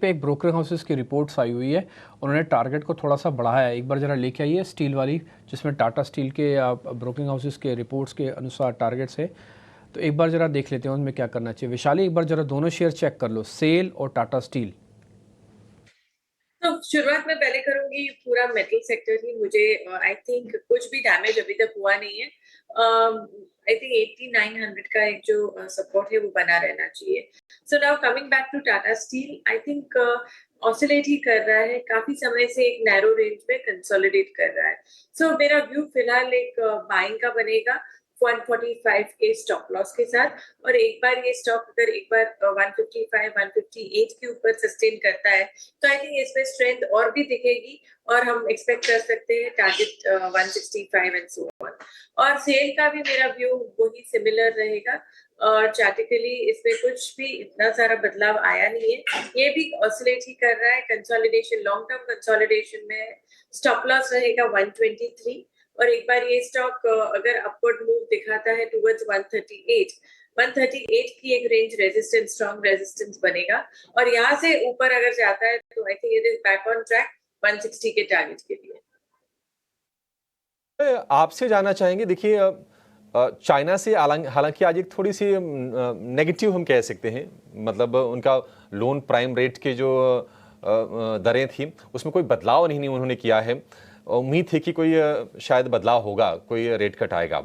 पे एक broker houses की रिपोर्ट्स आई हुई है। उन्होंने टारगेट को थोड़ा सा बढ़ाया है। एक बार ज़रा लेके आइए स्टील वाली, जिसमें टाटा स्टील के ब्रोकिंग हाउसेस के रिपोर्ट्स के अनुसार टारगेट्स है। तो एक बार ज़रा देख लेते हैं उनमें क्या करना चाहिए। विशाली, एक बार ज़रा दोनों शेयर चेक कर लो, सेल और टाटा स्टील। तो शुरुआत मैं पहले करूंगी पूरा मेटल सेक्टर ही। मुझे आई थिंक कुछ भी डैमेज अभी तक हुआ नहीं है। आई थिंक 8900 का एक जो सपोर्ट है वो बना रहना चाहिए। So now coming back to Tata Steel, I think oscillate ही कर रहा है काफी समय से, एक नैरो रेंज में कंसोलिडेट कर रहा है। सो मेरा व्यू फिलहाल एक बाइंग का बनेगा 145 के स्टॉप लॉस के साथ। और एक बार ये स्टॉक अगर एक बार 155 158 के ऊपर सस्टेन करता है तो आई थिंक इसमें स्ट्रेंथ और भी दिखेगी और हम एक्सपेक्ट कर सकते हैं टारगेट 165 एंड सो ऑन। और सेल का भी मेरा व्यू वही सिमिलर रहेगा। और चार्टिकली इसमें कुछ भी इतना सारा बदलाव आया नहीं है, ये भी ऑसिलेट ही कर रहा है। कंसोलिडेशन, लॉन्ग टर्म कंसोलिडेशन में स्टॉप लॉस रहेगा 123। और एक बार ये स्टॉक अगर अपवर्ड मूव दिखाता है टुवर्ड्स 138 की एक रेंज रेजिस्टेंस, स्ट्रॉन्ग रेजिस्टेंस बनेगा। और यहाँ से ऊपर अगर जाता है तो I think it is back on track 160 के टारगेट के लिए। आपसे जानना चाहेंगे, देखिए चाइना से हालांकि आज एक थोड़ी सी नेगेटिव हम कह सकते हैं, मतलब उनका लोन प्राइम रेट के जो दरें थी उसमें कोई बदलाव नहीं उन्होंने किया है। उम्मीद थी कि कोई शायद बदलाव होगा, कोई रेट कट आएगा।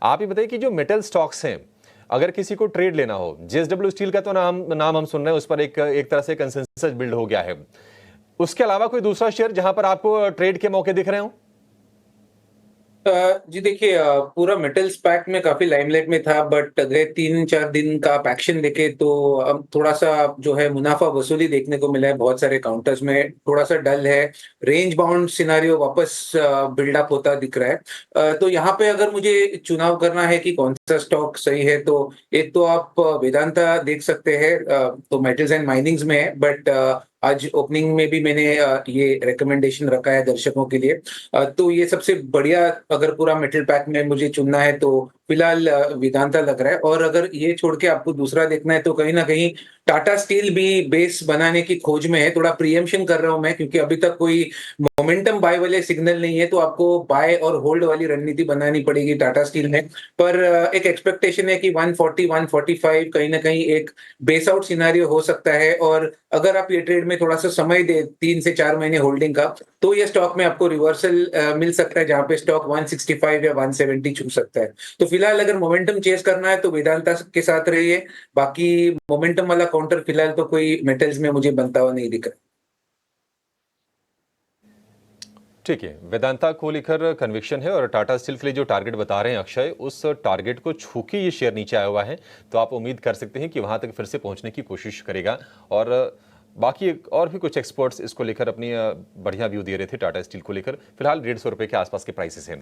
आप ये बताइए कि जो मेटल स्टॉक्स हैं, अगर किसी को ट्रेड लेना हो, जेएसडब्ल्यू स्टील का तो नाम हम सुन रहे हैं, उस पर एक तरह से कंसेंसस बिल्ड हो गया है। उसके अलावा कोई दूसरा शेयर जहां पर आपको ट्रेड के मौके दिख रहे हो? जी देखिए, पूरा मेटल्स पैक में काफी लाइमलाइट में था, बट अगले 3-4 दिन का आप एक्शन देखे तो अब थोड़ा सा जो है मुनाफा वसूली देखने को मिला है। बहुत सारे काउंटर्स में थोड़ा सा डल है, रेंज बाउंड सिनारियो वापस बिल्डअप होता दिख रहा है। तो यहाँ पे अगर मुझे चुनाव करना है कि कौन सा स्टॉक सही है, तो एक तो आप वेदांता देख सकते हैं, तो मेटल्स एंड माइनिंग्स में है, बट आज ओपनिंग में भी मैंने ये रिकमेंडेशन रखा है दर्शकों के लिए। तो ये सबसे बढ़िया, अगर पूरा मेटल पैक में मुझे चुनना है तो फिलहाल वेदांता लग रहा है। और अगर ये छोड़ के आपको दूसरा देखना है तो कहीं ना कहीं टाटा स्टील भी बेस बनाने की खोज में है। थोड़ा प्रियम्पशन कर रहा हूं मैं, क्योंकि अभी तक कोई मोमेंटम बाय वाले सिग्नल नहीं है, तो आपको बाय और होल्ड वाली रणनीति बनानी पड़ेगी टाटा स्टील में। पर एक एक्सपेक्टेशन है कि 140 145 कहीं ना कहीं एक बेस आउट सिनारियो हो सकता है। और अगर आप ये ट्रेड में थोड़ा सा समय दे, 3 से 4 महीने होल्डिंग का, तो ये स्टॉक में आपको रिवर्सल मिल सकता है, जहां पे स्टॉक 165 या 170 छू सकता है। तो फिलहाल अगर मोमेंटम चेस करना है तो वेदांता के साथ रहिए। बाकी मोमेंटम वाला काउंटर फिलहाल तो कोई मेटल्स में मुझे बनता हुआ नहीं दिख रहा। ठीक है, वेदांता को लेकर कन्विक्शन है और टाटा स्टील के लिए जो टारगेट बता रहे हैं अक्षय, उस टारगेट को छू के ये शेयर नीचे आया हुआ है, तो आप उम्मीद कर सकते हैं कि वहां तक फिर से पहुंचने की कोशिश करेगा। और बाकी और भी कुछ एक्सपर्ट्स इसको लेकर अपनी बढ़िया व्यू दे रहे थे टाटा स्टील को लेकर। फिलहाल 150 रुपए के आसपास के प्राइसेस हैं।